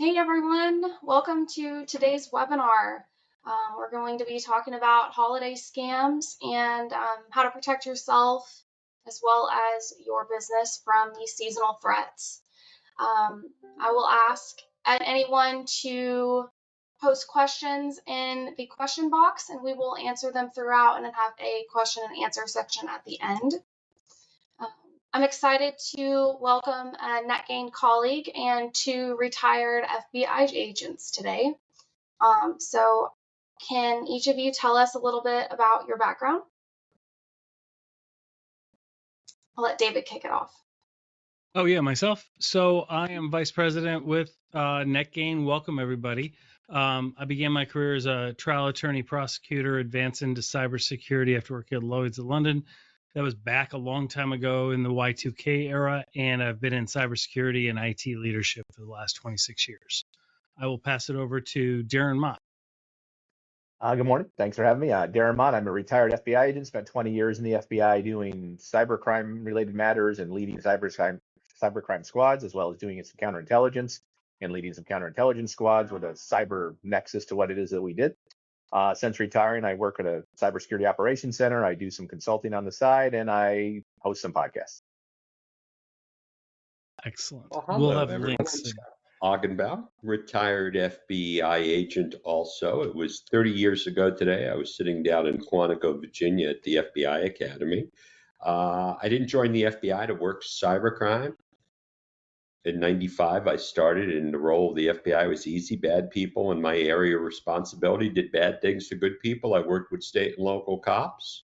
Hey everyone, welcome to today's webinar. We're going to be talking about holiday scams and how to protect yourself as well as your business from these seasonal threats. I will ask anyone to post questions in the question box and we will answer them throughout and then have a question and answer section at the end. I'm excited to welcome a NetGain colleague and two retired FBI agents today. So can each of you tell us a little bit about your background? I'll let David kick it off. Oh yeah, myself. So I am vice president with NetGain. Welcome everybody. I began my career as a trial attorney prosecutor, advanced into cybersecurity after working at Lloyd's of London. That was back a long time ago in the Y2K era, and I've been in cybersecurity and IT leadership for the last 26 years. I will pass it over to Darren Mott. Good morning. Thanks for having me. Darren Mott. I'm a retired FBI agent, spent 20 years in the FBI doing cybercrime related matters and leading cybercrime squads, as well as doing some counterintelligence and leading some counterintelligence squads with a cyber nexus to what it is that we did. Since retiring, I work at a cybersecurity operations center. I do some consulting on the side, and I host some podcasts. Excellent. Well, We'll hello, have everyone. links. Augenbaum, retired FBI agent also. It was 30 years ago today. I was sitting down in Quantico, Virginia at the FBI Academy. I didn't join the FBI to work cybercrime. In 95, I started, and the role of the FBI was easy. Bad people in my area of responsibility did bad things to good people. I worked with state and local cops,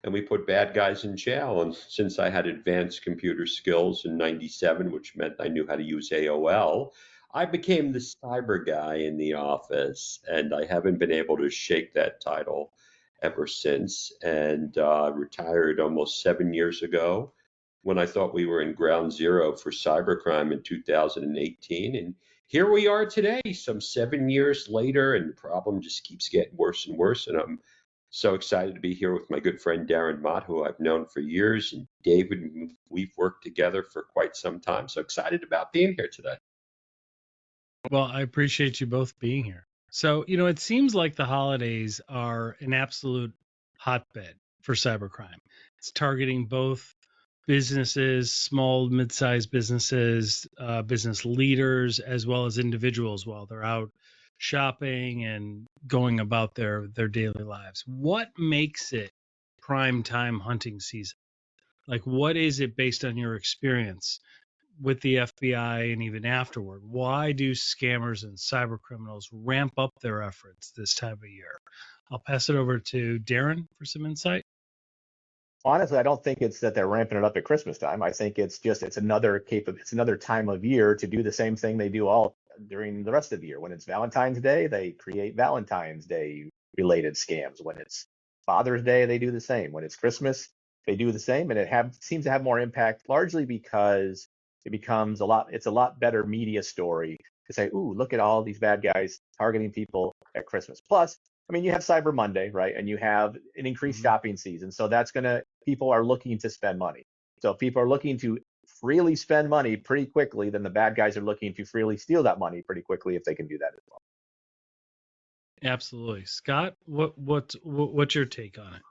and we put bad guys in jail. And since I had advanced computer skills in 97, which meant I knew how to use AOL, I became the cyber guy in the office, and I haven't been able to shake that title ever since, and retired almost 7 years ago when I thought we were in ground zero for cybercrime in 2018. And here we are today, some 7 years later, and the problem just keeps getting worse and worse. And I'm so excited to be here with my good friend Darren Mott, who I've known for years, and David. We've worked together for quite some time. So excited about being here today. Well, I appreciate you both being here. So, it seems like the holidays are an absolute hotbed for cybercrime. It's targeting both businesses, small, mid-sized businesses, business leaders, as well as individuals while they're out shopping and going about their daily lives. What makes it prime time hunting season? Like, what is it based on your experience with the FBI and even afterward? Why do scammers and cyber criminals ramp up their efforts this time of year? I'll pass it over to Darren for some insight. Honestly, I don't think it's that they're ramping it up at Christmas time. I think it's another time of year to do the same thing they do all during the rest of the year. When it's Valentine's Day, they create Valentine's Day related scams. When it's Father's Day, they do the same. When it's Christmas, they do the same, and it seems to have more impact, largely because it's a lot better media story to say, ooh, look at all these bad guys targeting people at Christmas. Plus, I mean, you have Cyber Monday, right? And you have an increased shopping season. So people are looking to spend money. So if people are looking to freely spend money pretty quickly, then the bad guys are looking to freely steal that money pretty quickly if they can do that as well. Absolutely. Scott, what's your take on it?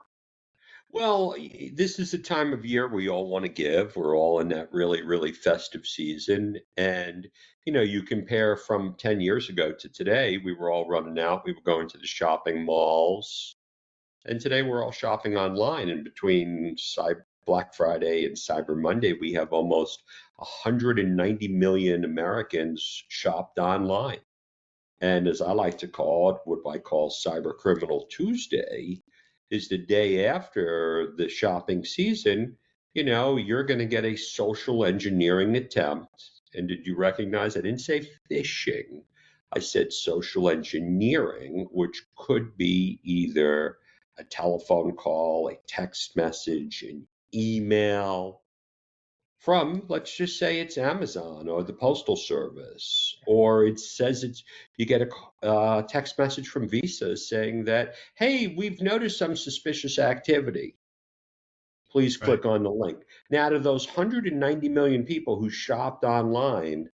Well, this is a time of year we all want to give. We're all in that really, really festive season. And, you compare from 10 years ago to today, we were all running out. We were going to the shopping malls. And today we're all shopping online. And between Black Friday and Cyber Monday, we have almost 190 million Americans shopped online. And as I like to call it, what I call Cyber Criminal Tuesday, is the day after the shopping season, you're going to get a social engineering attempt. And did you recognize I didn't say phishing? I said social engineering, which could be either a telephone call, a text message, an email from, let's just say it's Amazon or the Postal Service, or it says you get a text message from Visa saying that, hey, we've noticed some suspicious activity. Please click on the link. Now, to those 190 million people who shopped online,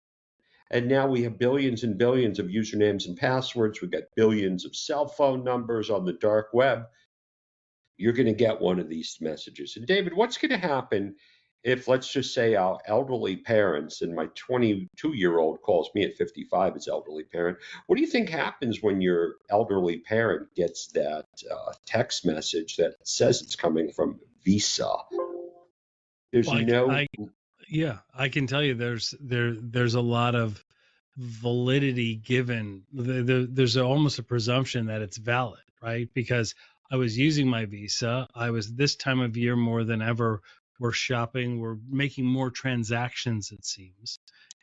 And now we have billions and billions of usernames and passwords. We've got billions of cell phone numbers on the dark web. You're going to get one of these messages. And David, what's going to happen if, let's just say, our elderly parents, and my 22-year-old calls me at 55 as elderly parent, what do you think happens when your elderly parent gets that text message that says it's coming from Visa? There's Like no. yeah, I can tell you there's a lot of validity given. There's almost a presumption that it's valid, right? Because I was using my Visa. I was this time of year more than ever. We're shopping. We're making more transactions, it seems,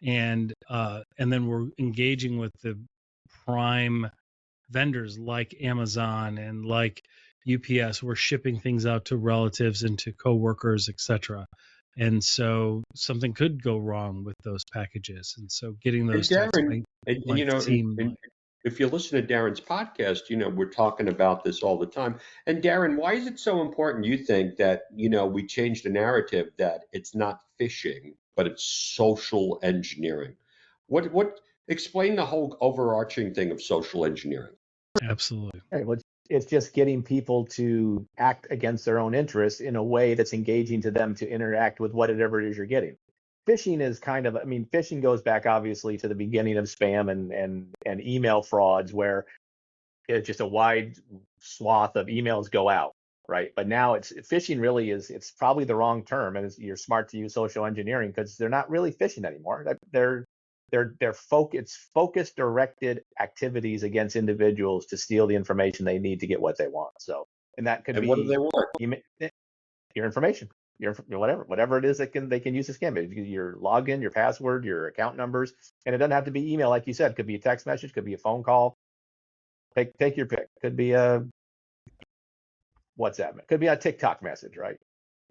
and then we're engaging with the prime vendors like Amazon and like UPS. We're shipping things out to relatives and to coworkers, etc. And so something could go wrong with those packages. And so getting And those texts Darren, and might seem and like if you listen to Darren's podcast, we're talking about this all the time. And Darren, why is it so important, you think, that, we change the narrative that it's not phishing, but it's social engineering? Explain the whole overarching thing of social engineering. absolutely. Right, well, it's just getting people to act against their own interests in a way that's engaging to them to interact with whatever it is you're getting. Phishing is phishing goes back obviously to the beginning of spam and email frauds, where it's just a wide swath of emails go out, right? But now phishing really it's probably the wrong term, and you're smart to use social engineering because they're not really phishing anymore. They're focused directed activities against individuals to steal the information they need to get what they want. So, and that could And what do be they want? your information, whatever it is that they can use to scam it. Your login, your password, your account numbers, and it doesn't have to be email, like you said. It could be a text message, could be a phone call. Take your pick. Could be a WhatsApp, could be a TikTok message, right?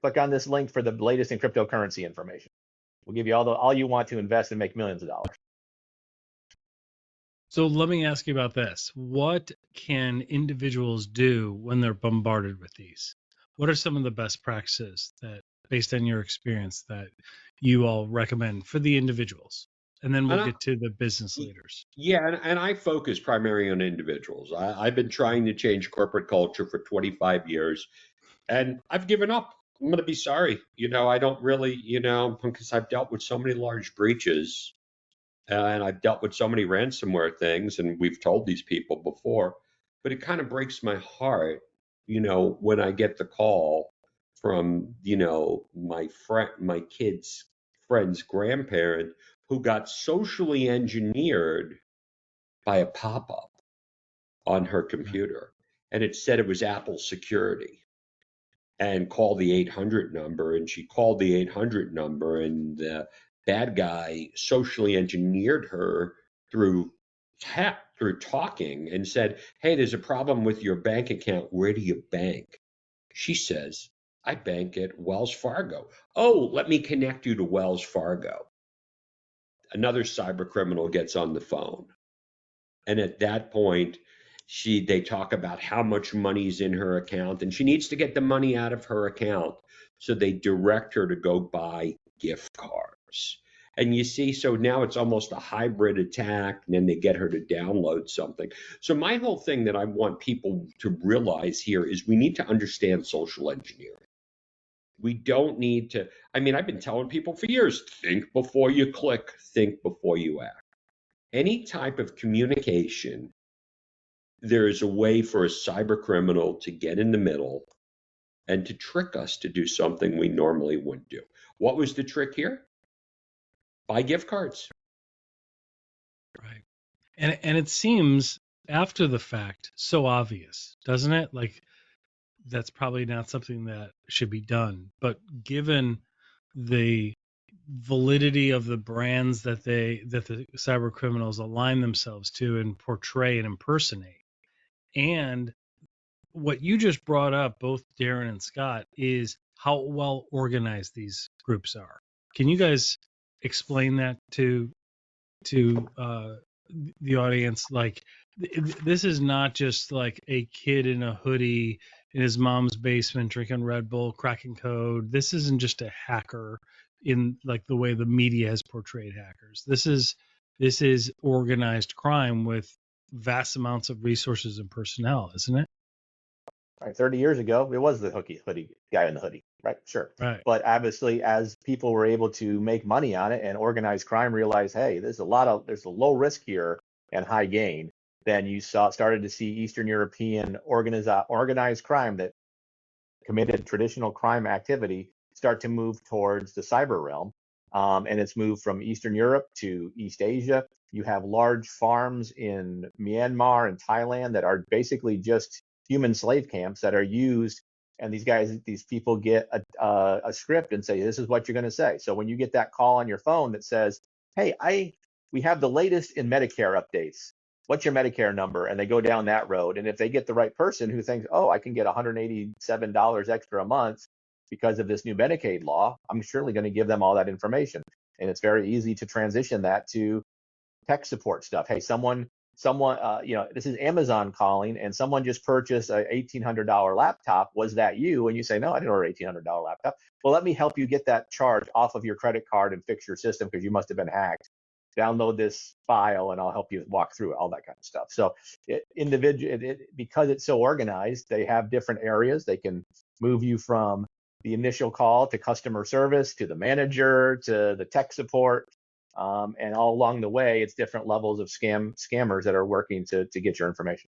Click on this link for the latest in cryptocurrency information. We'll give you all you want to invest and make millions of dollars. So let me ask you about this. What can individuals do when they're bombarded with these? What are some of the best practices that, based on your experience, that you all recommend for the individuals? And then we'll And I, get to the business leaders. Yeah, and I focus primarily on individuals. I've been trying to change corporate culture for 25 years, and I've given up. I'm going to be sorry. I don't really, because I've dealt with so many large breaches, and I've dealt with so many ransomware things, and we've told these people before, but it kind of breaks my heart, when I get the call from, my kid's friend's grandparent who got socially engineered by a pop-up on her computer, and it said it was Apple security, and call the 800 number, and she called the 800 number, and the bad guy socially engineered her through through talking, and said, hey, there's a problem with your bank account. Where do you bank? She says, I bank at Wells Fargo. Oh, let me connect you to Wells Fargo. Another cyber criminal gets on the phone. And at that point, they talk about how much money's in her account, and she needs to get the money out of her account. So they direct her to go buy gift cards. And you see, so now it's almost a hybrid attack, and then they get her to download something. So my whole thing that I want people to realize here is we need to understand social engineering. We don't need to, I've been telling people for years, think before you click, think before you act. Any type of communication, there is a way for a cyber criminal to get in the middle and to trick us to do something we normally wouldn't do. What was the trick here? Buy gift cards. Right. And it seems after the fact so obvious, doesn't it? Like that's probably not something that should be done. But given the validity of the brands that the cyber criminals align themselves to and portray and impersonate, and what you just brought up, both Darren and Scott, is how well organized these groups are. Can you guys explain that to the audience? Like, this is not just like a kid in a hoodie in his mom's basement drinking Red Bull, cracking code. This isn't just a hacker in like the way the media has portrayed hackers. This is This is organized crime with vast amounts of resources and personnel, isn't it? Right, 30 years ago, it was the hoodie guy in the hoodie, right? Sure. Right. But obviously, as people were able to make money on it and organized crime realized, hey, there's a low risk here and high gain, then you started to see Eastern European organized crime that committed traditional crime activity start to move towards the cyber realm. And it's moved from Eastern Europe to East Asia. You have large farms in Myanmar and Thailand that are basically just human slave camps that are used. And these people get a script and say, this is what you're going to say. So when you get that call on your phone that says, hey, we have the latest in Medicare updates, what's your Medicare number? And they go down that road. And if they get the right person who thinks, oh, I can get $187 extra a month because of this new Medicaid law, I'm surely going to give them all that information. And it's very easy to transition that to tech support stuff. Hey, this is Amazon calling, and someone just purchased a $1,800 laptop. Was that you? And you say, no, I didn't order an $1,800 laptop. Well, let me help you get that charge off of your credit card and fix your system because you must have been hacked. Download this file and I'll help you walk through it, all that kind of stuff. So because it's so organized, they have different areas. They can move you from the initial call to customer service, to the manager, to the tech support. And all along the way, it's different levels of scammers that are working to get your information.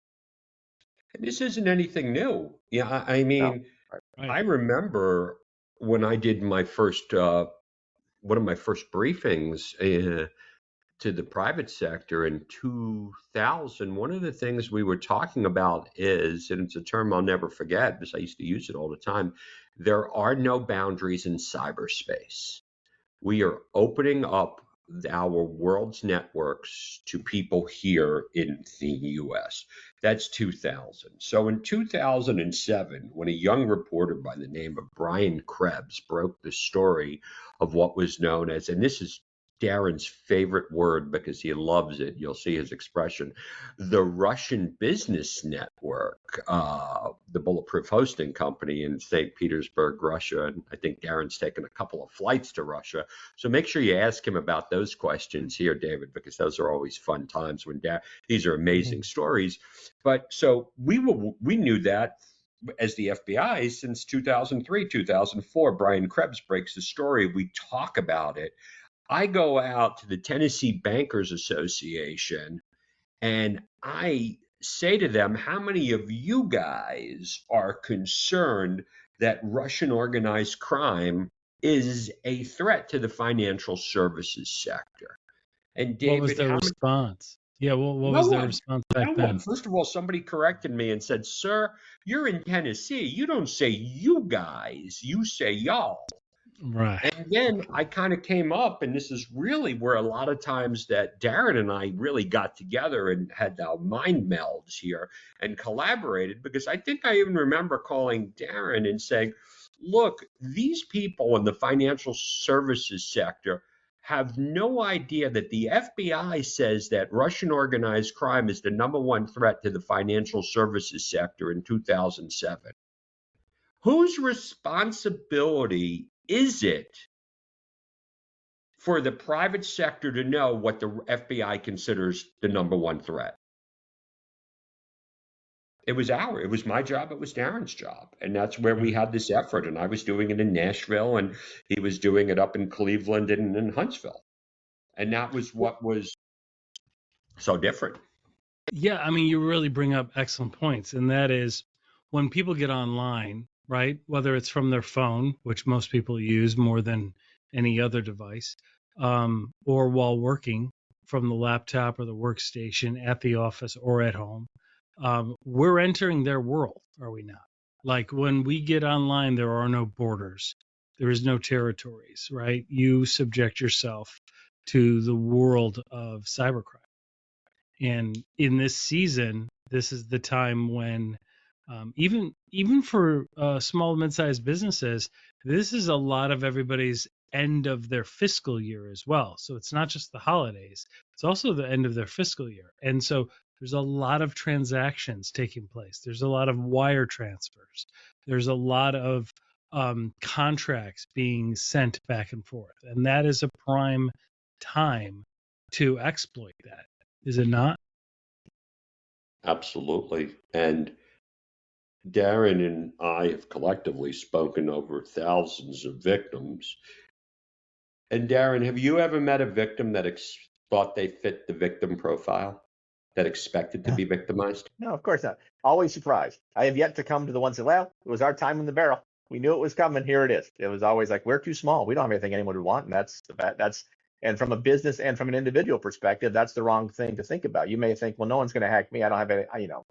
And this isn't anything new. Yeah, I No. mean, Right. I remember when I did my first one of my first briefings to the private sector in 2000. One of the things we were talking about is, and it's a term I'll never forget because I used to use it all the time, there are no boundaries in cyberspace. We are opening up our world's networks to people here in the US. That's 2000. So in 2007, when a young reporter by the name of Brian Krebs broke the story of what was known as, and this is Darren's favorite word because he loves it. You'll see his expression. The Russian Business Network, the Bulletproof Hosting Company in St. Petersburg, Russia. And I think Darren's taken a couple of flights to Russia. So make sure you ask him about those questions here, David, because those are always fun times when these are amazing stories. But so we knew that as the FBI since 2003, 2004. Brian Krebs breaks the story. We talk about it. I go out to the Tennessee Bankers Association and I say to them, how many of you guys are concerned that Russian organized crime is a threat to the financial services sector? And What was David, their how many? response? Yeah, what No was their one. response back No one. then? First of all, somebody corrected me and said, sir, you're in Tennessee. You don't say you guys, you say y'all. Right. And then I kind of came up, and this is really where a lot of times that Darren and I really got together and had our mind melds here and collaborated, because I think I even remember calling Darren and saying, look, these people in the financial services sector have no idea that the FBI says that Russian organized crime is the number one threat to the financial services sector in 2007. Whose responsibility is it for the private sector to know what the FBI considers the number one threat? It was my job, it was Darren's job. And that's where we had this effort. And I was doing it in Nashville, and he was doing it up in Cleveland and in Huntsville. And that was what was so different. Yeah, I mean, you really bring up excellent points, and that is when people get online, right? Whether it's from their phone, which most people use more than any other device, or while working from the laptop or the workstation at the office or at home, we're entering their world, are we not? Like when we get online, there are no borders, there is no territories, right? You subject yourself to the world of cybercrime. And in this season, this is the time when even for small mid-sized businesses, this is a lot of everybody's end of their fiscal year as well. So it's not just the holidays; it's also the end of their fiscal year. And so there's a lot of transactions taking place. There's a lot of wire transfers. There's a lot of contracts being sent back and forth, and that is a prime time to exploit that, is it not? Absolutely. And Darren and I have collectively spoken over thousands of victims. And Darren, have you ever met a victim that thought they fit the victim profile, that expected to be victimized? No, of course not. Always surprised. I have yet to come to the ones that, well, it was our time in the barrel. We knew it was coming. Here it is. It was always like, we're too small. We don't have anything anyone would want. And and from a business and from an individual perspective, that's the wrong thing to think about. You may think, well, no one's going to hack me. I don't have any,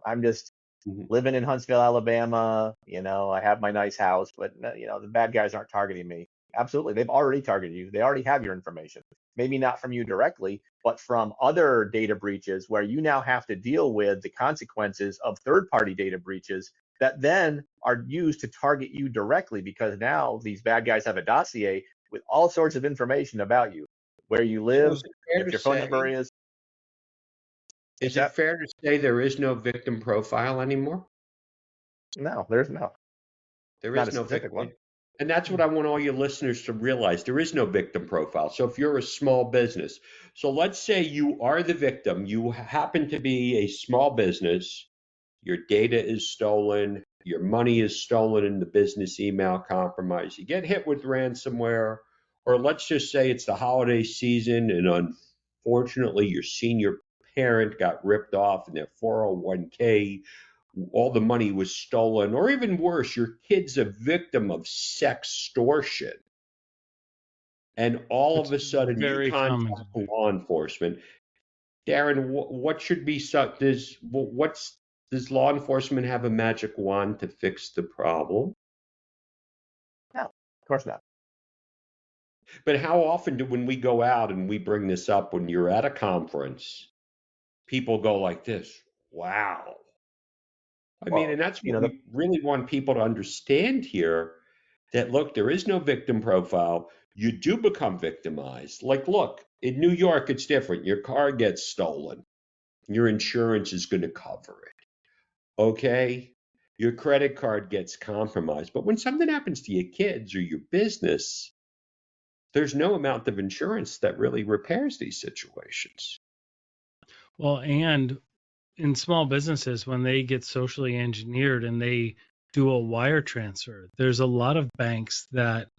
I'm just Mhm. living in Huntsville, Alabama. I have my nice house, but the bad guys aren't targeting me. Absolutely. They've already targeted you. They already have your information. Maybe not from you directly, but from other data breaches where you now have to deal with the consequences of third-party data breaches that then are used to target you directly, because now these bad guys have a dossier with all sorts of information about you, where you So live, what your phone number is is it that fair to say there is no victim profile anymore? no, there's no, There not is a no specific victim. one. And that's what I want all your listeners to realize. There is no victim profile. So if you're a small business, so let's say you are the victim, you happen to be a small business, your data is stolen, your money is stolen in the business email compromise, you get hit with ransomware, or let's just say it's the holiday season and unfortunately your senior parent got ripped off in their 401k, all the money was stolen, or even worse, your kid's a victim of sextortion. And all It's of a sudden you very contact common today. law enforcement. Darren, what should be does law enforcement have a magic wand to fix the problem? No, of course not. But how often do when we go out and we bring this up when you're at a conference, people go like this, wow. I mean, Well, and that's you what know, the we really want people to understand here, that look, there is no victim profile. You do become victimized. Like, look, in New York, it's different. Your car gets stolen, your insurance is going to cover it. Okay. Your credit card gets compromised. But when something happens to your kids or your business, there's no amount of insurance that really repairs these situations. Well, and in small businesses, when they get socially engineered and they do a wire transfer, there's a lot of banks that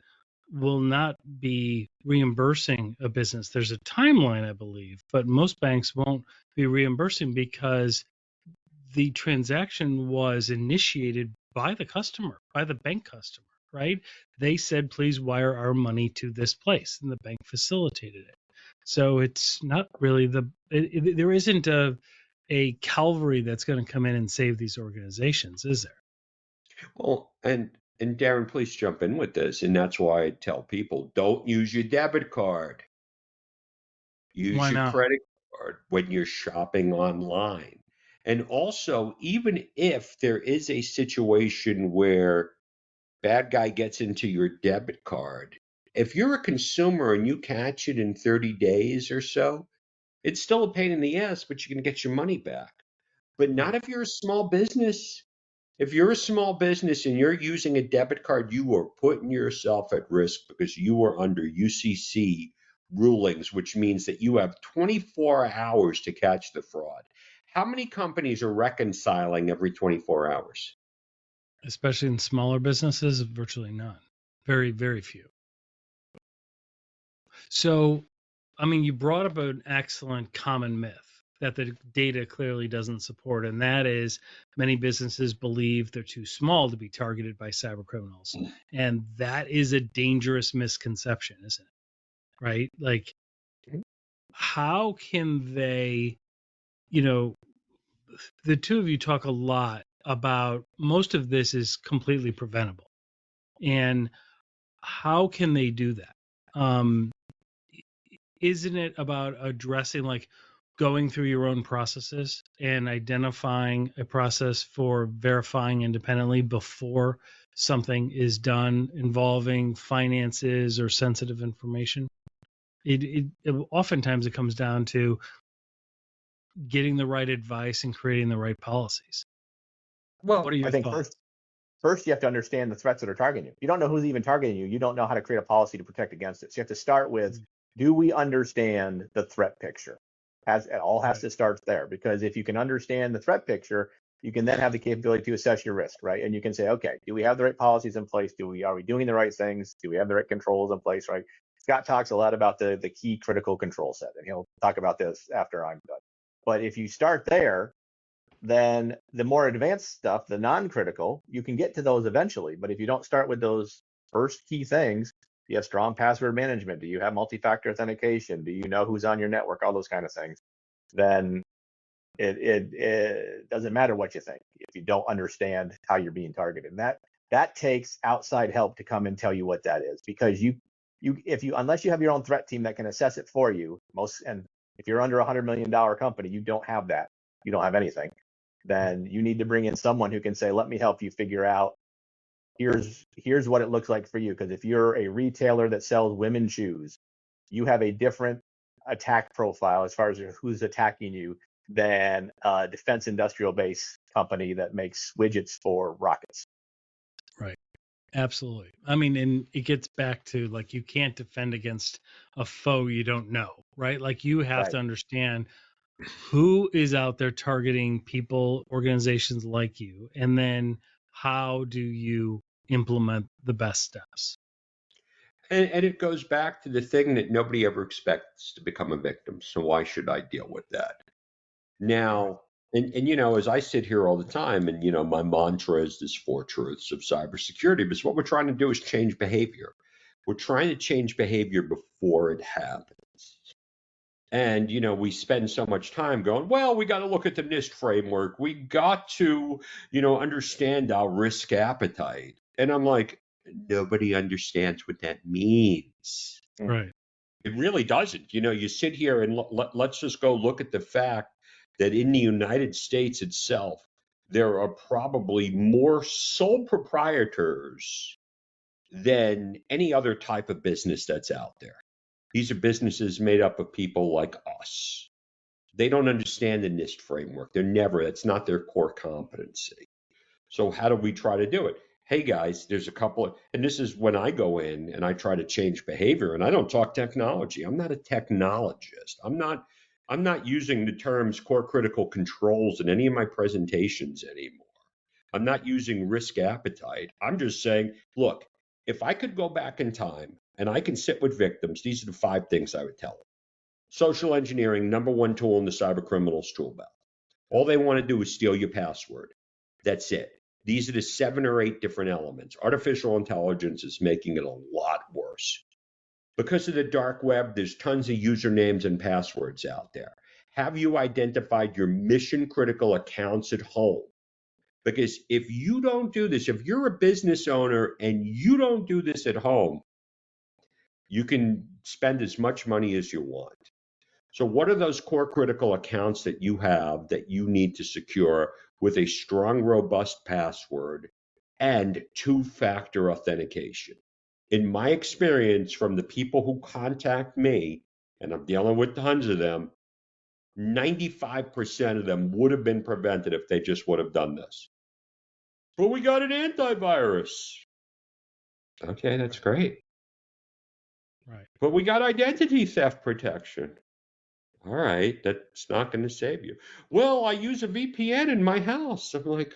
will not be reimbursing a business. There's a timeline, I believe, but most banks won't be reimbursing because the transaction was initiated by the customer, by the bank customer, right? They said, please wire our money to this place, and the bank facilitated it. So it's not really there isn't a Calvary that's going to come in and save these organizations, is there? Well, and Darren, please jump in with this. And that's why I tell people, don't use your debit card. Use Why your not? credit card when you're shopping online. And also, even if there is a situation where bad guy gets into your debit card, if you're a consumer and you catch it in 30 days or so, it's still a pain in the ass, but you can get your money back. But not if you're a small business. If you're a small business and you're using a debit card, you are putting yourself at risk because you are under UCC rulings, which means that you have 24 hours to catch the fraud. How many companies are reconciling every 24 hours? Especially in smaller businesses, virtually none. Very, very few. So, I mean, you brought up an excellent common myth that the data clearly doesn't support, and that is many businesses believe they're too small to be targeted by cyber criminals. And that is a dangerous misconception, isn't it? Right? Like, how can they, you know, the two of you talk a lot about most of this is completely preventable. And how can they do that? Isn't it about addressing, like, going through your own processes and identifying a process for verifying independently before something is done involving finances or sensitive information? Oftentimes it comes down to getting the right advice and creating the right policies. What are well, I your think thoughts? first you have to understand the threats that are targeting you. You don't know who's even targeting you. You don't know how to create a policy to protect against it. So you have to start with, do we understand the threat picture? It all has to start there, because if you can understand the threat picture, you can then have the capability to assess your risk, right? And you can say, okay, do we have the right policies in place? Are we doing the right things? Do we have the right controls in place, right? Scott talks a lot about the key critical control set, and he'll talk about this after I'm done. But if you start there, then the more advanced stuff, the non-critical, you can get to those eventually. But if you don't start with those first key things, do you have strong password management? Do you have multi-factor authentication? Do you know who's on your network? All those kind of things. Then it doesn't matter what you think if you don't understand how you're being targeted. And that takes outside help to come and tell you what that is, because unless you have your own threat team that can assess it for you, and if you're under $100 million company, you don't have that. You don't have anything. Then you need to bring in someone who can say, let me help you figure out, here's what it looks like for you. Because if you're a retailer that sells women's shoes, you have a different attack profile as far as who's attacking you than a defense industrial base company that makes widgets for rockets. Right. Absolutely. I mean, and it gets back to, like, you can't defend against a foe you don't know, right? Like, you have Right. to understand who is out there targeting people, organizations like you, and then how do you implement the best steps? And it goes back to the thing that nobody ever expects to become a victim. So why should I deal with that? Now, and as I sit here all the time, and my mantra is this 4 truths of cybersecurity, because what we're trying to do is change behavior. We're trying to change behavior before it happens. And we spend so much time going, well, we got to look at the NIST framework. We got to, understand our risk appetite. And I'm like, nobody understands what that means. Right. It really doesn't. You sit here and let's just go look at the fact that in the United States itself, there are probably more sole proprietors than any other type of business that's out there. These are businesses made up of people like us. They don't understand the NIST framework. That's not their core competency. So how do we try to do it? Hey guys, there's a couple and this is when I go in and I try to change behavior, and I don't talk technology. I'm not a technologist. I'm not using the terms core critical controls in any of my presentations anymore. I'm not using risk appetite. I'm just saying, look, if I could go back in time and I can sit with victims, these are the 5 things I would tell them. Social engineering, number 1 tool in the cyber criminals tool belt. All they want to do is steal your password. That's it. These are the 7 or 8 different elements. Artificial intelligence is making it a lot worse. Because of the dark web, there's tons of usernames and passwords out there. Have you identified your mission critical accounts at home? Because if you don't do this, if you're a business owner and you don't do this at home, you can spend as much money as you want. So what are those core critical accounts that you have that you need to secure with a strong, robust password and 2-factor authentication? In my experience, from the people who contact me, and I'm dealing with tons of them, 95% of them would have been prevented if they just would have done this. But we got an antivirus. Okay, that's great. Right. But we got identity theft protection. All right, that's not going to save you. Well, I use a VPN in my house. I'm like,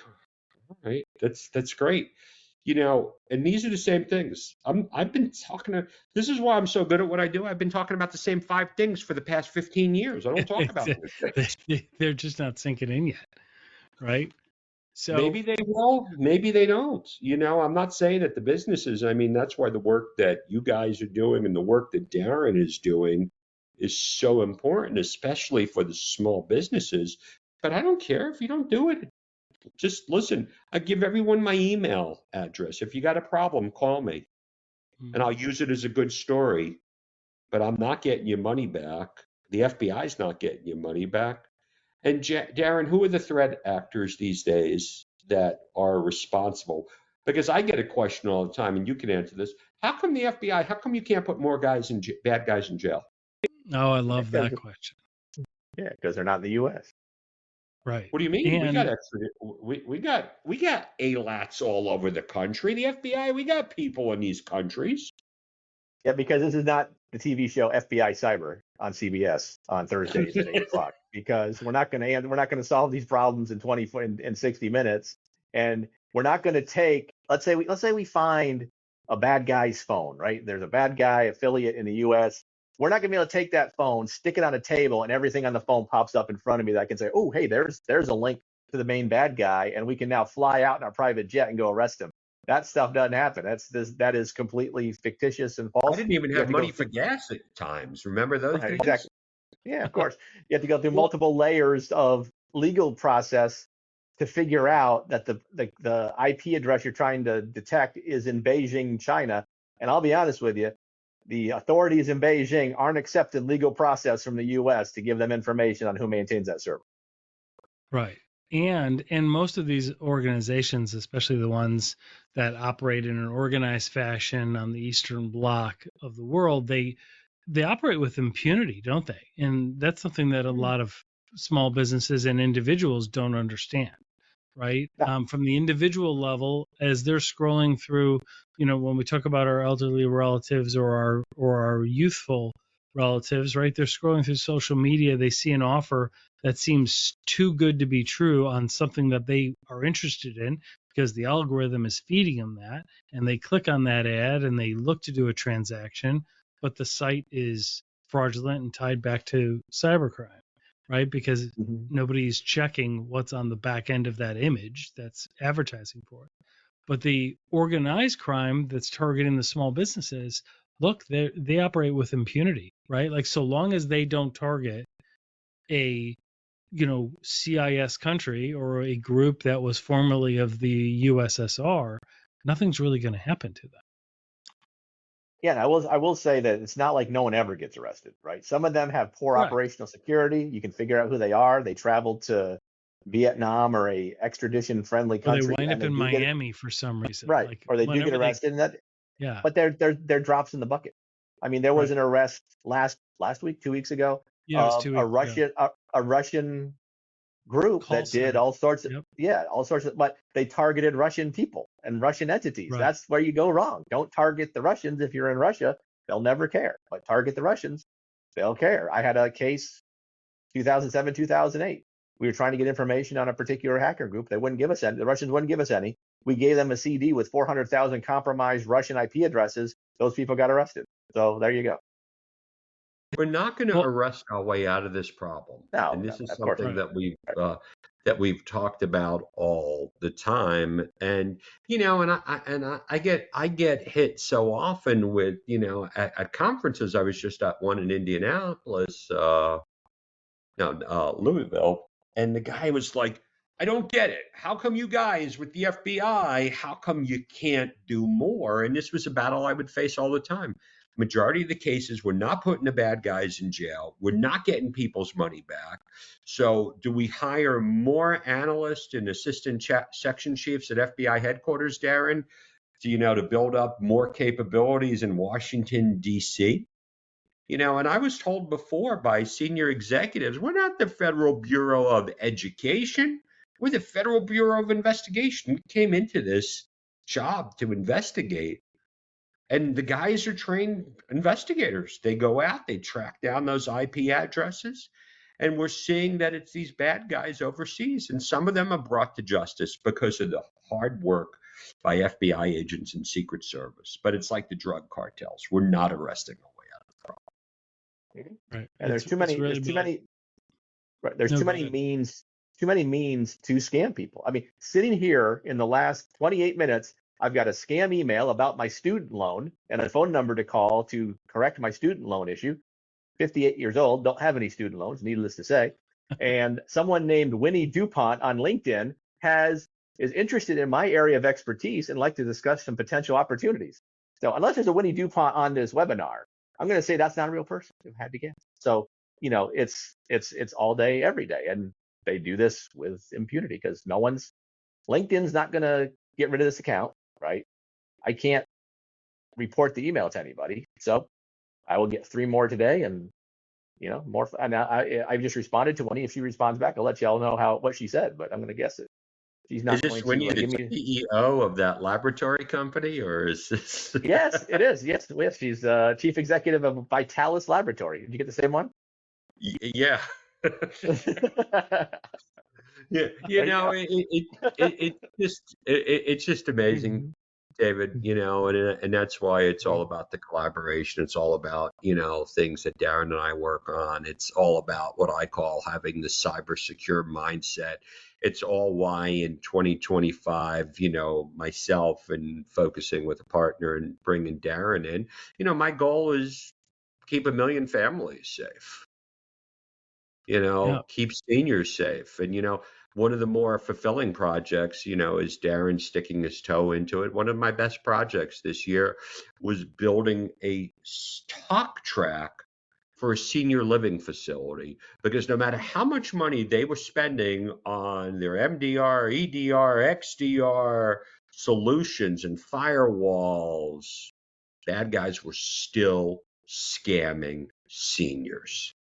all right, that's great. And these are the same things. I've been talking to. This is why I'm so good at what I do. I've been talking about the same 5 things for the past 15 years. I don't talk about new things. They're just not sinking in yet, right? So Maybe they will, maybe they don't. I'm not saying that the businesses, I mean, that's why the work that you guys are doing and the work that Darren is doing is so important, especially for the small businesses. But I don't care if you don't do it. Just listen, I give everyone my email address. If you got a problem, call me and I'll use it as a good story. But I'm not getting your money back. The FBI's not getting your money back. And Darren, who are the threat actors these days that are responsible? Because I get a question all the time, and you can answer this. How come the FBI, how come you can't put more bad guys in jail? I love that question. Yeah, because they're not in the U.S. Right. What do you mean? And We got we got ALATs all over the country. The FBI, we got people in these countries. Yeah, because this is not the TV show FBI Cyber on CBS on Thursdays at 8 o'clock. Because we're not gonna solve these problems in 60 minutes, and we're not gonna take. Let's say we find a bad guy's phone. Right, there's a bad guy affiliate in the U.S. We're not gonna be able to take that phone, stick it on a table, and everything on the phone pops up in front of me that I can say, oh, hey, there's a link to the main bad guy, and we can now fly out in our private jet and go arrest him. That stuff doesn't happen. That is completely fictitious and I false. didn't even You have have to go money for through, gas at times. Remember those right, days? exactly. Yeah, of course. You have to go through Well, multiple layers of legal process to figure out that the IP address you're trying to detect is in Beijing, China. And I'll be honest with you, the authorities in Beijing aren't accepting legal process from the US to give them information on who maintains that server. right. And most of these organizations, especially the ones that operate in an organized fashion on the Eastern Bloc of the world, they operate with impunity, don't they? And that's something that a lot of small businesses and individuals don't understand, right? Yeah. From the individual level, as they're scrolling through, when we talk about our elderly relatives or our youthful relatives, right? They're scrolling through social media, they see an offer that seems too good to be true on something that they are interested in because the algorithm is feeding them that, and they click on that ad and they look to do a transaction, but the site is fraudulent and tied back to cybercrime, right? Because Mhm. nobody's checking what's on the back end of that image that's advertising for it. But the organized crime that's targeting the small businesses, look, they operate with impunity, right? Like so long as they don't target a CIS country or a group that was formerly of the USSR, nothing's really going to happen to them. Yeah, and I will say that it's not like no one ever gets arrested, right? Some of them have poor Right. operational security. You can figure out who they are. They traveled to Vietnam or a extradition friendly Or they country, wind and up they in do get Miami for some reason. right, Like or they do get whenever they, arrested, and that, yeah, but they're drops in the bucket. I mean, there was right. an arrest last week, 2 weeks ago, Yeah, it was of 2 weeks ago. a Russian group Call that did center. all sorts of, Yep. yeah, all sorts of, but they targeted Russian people and Russian entities. Right. That's where you go wrong. Don't target the Russians. If you're in Russia, they'll never care, but target the Russians, they'll care. I had a case 2007, 2008. We were trying to get information on a particular hacker group. They wouldn't give us any. The Russians wouldn't give us any. We gave them a CD with 400,000 compromised Russian IP addresses. Those people got arrested. So there you go. We're not going to Well, arrest our way out of this problem, No, and no, this is of course something not. right. that we've talked about all the time. And I get hit so often with at conferences. I was just at one in Indianapolis, no, Louisville, and the guy was like, "I don't get it. How come you guys with the FBI? How come you can't do more?" And this was a battle I would face all the time. Majority of the cases, we're not putting the bad guys in jail. We're not getting people's money back. So, do we hire more analysts and assistant section chiefs at FBI headquarters, Darren? To build up more capabilities in Washington, D.C.? And I was told before by senior executives, we're not the Federal Bureau of Education. We're the Federal Bureau of Investigation. We came into this job to investigate. And the guys are trained investigators. They go out, they track down those IP addresses. And we're seeing that it's these bad guys overseas. And some of them are brought to justice because of the hard work by FBI agents and Secret Service. But it's like the drug cartels. We're not arresting them. Mhm. Right. And there's too It's many. really There's too about, many. Right, there's no, too go many ahead. means. Too many means to scam people. I mean, sitting here in the last 28 minutes, I've got a scam email about my student loan and a phone number to call to correct my student loan issue. 58 years old, don't have any student loans, needless to say. And someone named Winnie DuPont on LinkedIn is interested in my area of expertise and like to discuss some potential opportunities. So unless there's a Winnie DuPont on this webinar, I'm going to say that's not a real person. I had to guess. So it's all day, every day, and they do this with impunity because LinkedIn's not going to get rid of this account, right? I can't report the email to anybody, so I will get 3 more today, and more. And I just responded to Winnie. If she responds back, I'll let y'all know what she said, but I'm going to guess it. She's Is not this going when to you're the give me. CEO of that laboratory company, or is this? Yes, it is. Yes, she's chief executive of Vitalis Laboratory. Did you get the same one? Yeah. Yeah, There you go. it's just amazing, Mhm. David. And that's why it's all about the collaboration. It's all about things that Darren and I work on. It's all about what I call having the cyber secure mindset. It's all why in 2025, myself and focusing with a partner and bringing Darren in, my goal is keep 1 million families safe, Yeah. keep seniors safe. And, one of the more fulfilling projects, is Darren sticking his toe into it. One of my best projects this year was building a talk track for a senior living facility, because no matter how much money they were spending on their MDR, EDR, XDR solutions and firewalls, bad guys were still scamming seniors.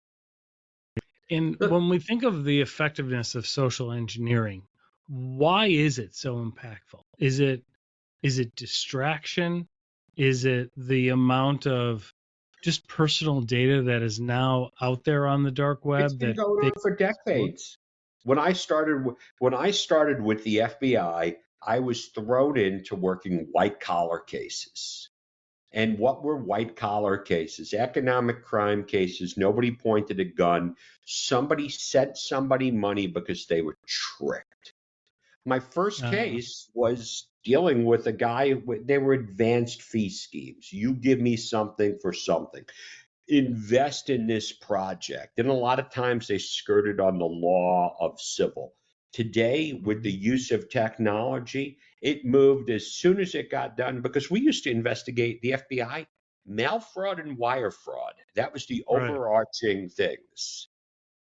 And when we think of the effectiveness of social engineering, why is it so impactful? Is it distraction? Is it the amount of just personal data that is now out there on the dark It's web been that going they on for exploit? decades. When I started with the FBI, I was thrown into working white collar cases. And what were white collar cases? Economic crime cases. Nobody pointed a gun. Somebody sent somebody money because they were tricked. My first Uh, case was dealing with a guy. They were advanced fee schemes. You give me something for something, invest in this project. And a lot of times they skirted on the law of civil. Today, with the use of technology, it moved as soon as it got done, because we used to investigate the FBI mail fraud and wire fraud. That was the right. overarching things.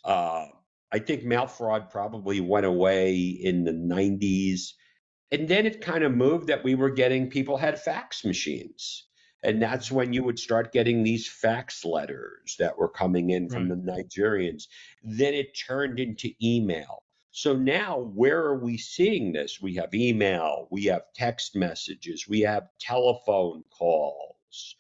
Uh, I think mail fraud probably went away in the 90s, and then it kind of moved that we were getting, people had fax machines. And that's when you would start getting these fax letters that were coming in from Right. the Nigerians. Then it turned into email. So now, where are we seeing this? We have email, we have text messages, we have telephone calls,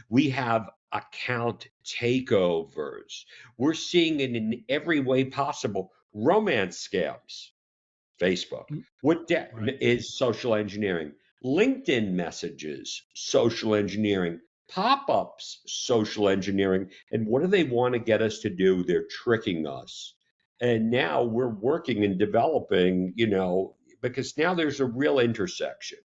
we have account takeovers. We're seeing it in every way possible. Romance scams. Facebook. Mm, What right. is social engineering? LinkedIn messages, social engineering. Pop ups, social engineering. And what do they want to get us to do? They're tricking us. And now we're working and developing, because now there's a real intersection.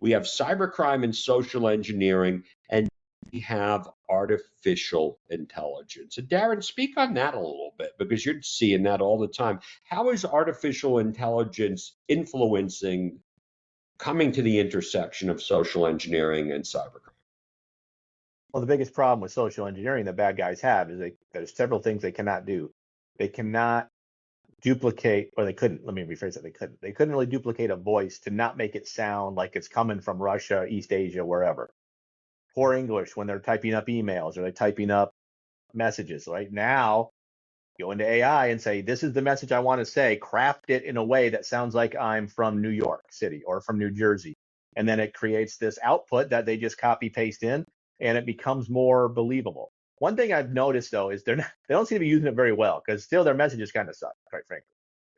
We have cybercrime and social engineering, and we have artificial intelligence. And Darren, speak on that a little bit, because you're seeing that all the time. How is artificial intelligence influencing, coming to the intersection of social engineering and cybercrime? Well, the biggest problem with social engineering that bad guys have is there's several things they cannot do. They cannot duplicate, or they couldn't. Let me rephrase that. They couldn't really duplicate a voice to not make it sound like it's coming from Russia, East Asia, wherever. Poor English when they're typing up emails or they're typing up messages. Right now, go into AI and say, this is the message I want to say, craft it in a way that sounds like I'm from New York City or from New Jersey. And then it creates this output that they just copy paste in, and it becomes more believable. One thing I've noticed though is they don't seem to be using it very well, because still their messages kind of suck, quite frankly.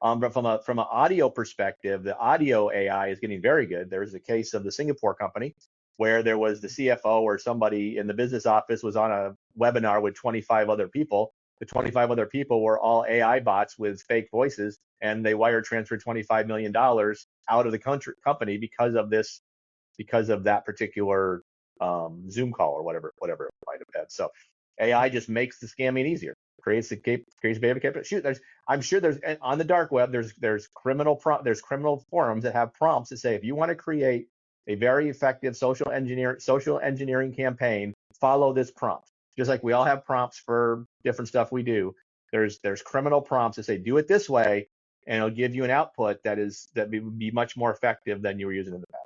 But from an audio perspective, the audio AI is getting very good. There was a case of the Singapore company where there was the CFO or somebody in the business office was on a webinar with 25 other people. The 25 other people were all AI bots with fake voices, and they wire transferred $25 million out of the company because of this, because of that particular Zoom call or whatever it might have been. So AI just makes the scamming easier. Creates behavior capability. Shoot, I'm sure there's on the dark web. There's criminal forums that have prompts that say, if you want to create a very effective social engineering campaign, follow this prompt. Just like we all have prompts for different stuff we do. There's criminal prompts that say, do it this way, and it'll give you an output that would be much more effective than you were using in the past.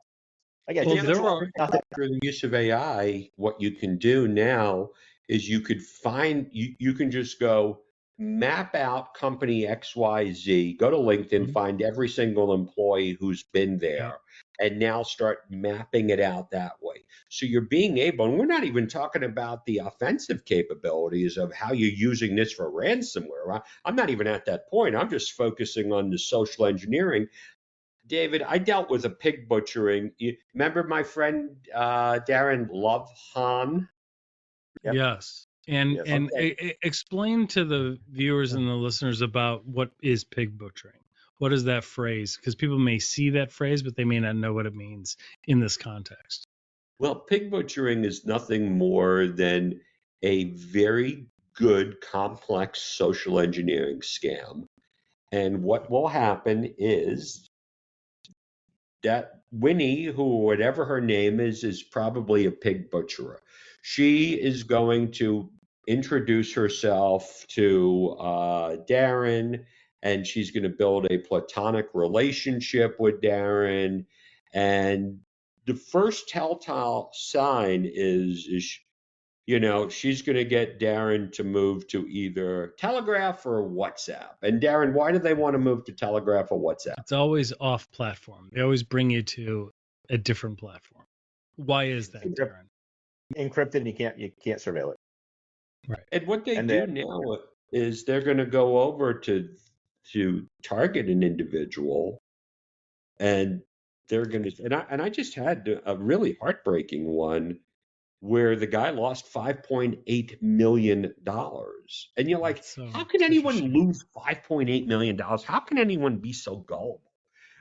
Again, Well, just there are. Through the use of AI, what you can do now is you can just go, map out company XYZ, go to LinkedIn, Mhm. find every single employee who's been Yep. there, and now start mapping it out that way. So you're being able, and we're not even talking about the offensive capabilities of how you're using this for ransomware. I'm not even at that point. I'm just focusing on the social engineering. David, I dealt with a pig butchering. You remember my friend Darren Lovehan? Yep. Yes. And Yes. and Okay. explain to the viewers and the listeners about what is pig butchering. What is that phrase? Because people may see that phrase, but they may not know what it means in this context. Well, pig butchering is nothing more than a very good, complex social engineering scam. And what will happen is that Winnie, who whatever her name is probably a pig butcherer. She is going to introduce herself to Darren, and she's going to build a platonic relationship with Darren. And the first telltale sign is she's going to get Darren to move to either Telegraph or WhatsApp. And Darren, why do they want to move to Telegraph or WhatsApp? It's always off platform. They always bring you to a different platform. Why is It's that, Darren? encrypted, and you can't surveil it. Right. And what they And do then now is they're going to go over to target an individual, and they're going to. And I just had a really heartbreaking one where the guy lost $5.8 million, and you're like, That's how can such a anyone shame. lose $5.8 million? How can anyone be so gullible?